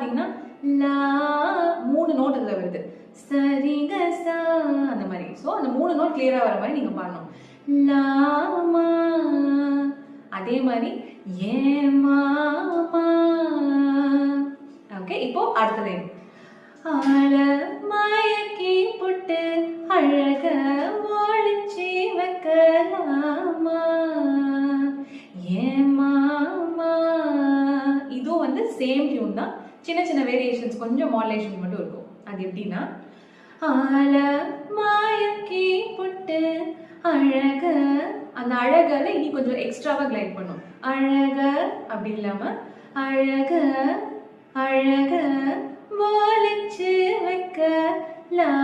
பாத்தீங்கன்னா லா 3 நோட் இதுல வருது, சரிங்க சா அந்த மாதிரி. ஸோ அந்த 3 நோட் கிளியரா வர மாதிரி நீங்க பாடணும். லாமா, அதே மாதிரி ஏ மாமா. ஓகே, இப்போ அடுத்த லைன். ஆள மயக்கி புட்டு அழக ஒளிச்சி வைக்கலாமா ஏ மாமா. இதுவும் வந்து சேம் டியூன் தான், சின்ன சின்ன வேரியேஷன்ஸ், கொஞ்சம் மாடுலேஷன் மட்டும் இருக்கும். அது எப்படின்னா, ஆள மயக்கி புட்டு அழக, அந்த அழகால இனி கொஞ்சம் எக்ஸ்ட்ராவா கிளைட் பண்ணும். அழக அப்படி இல்லாம அழக அழக ஒளிச்சு வைக்கலாமா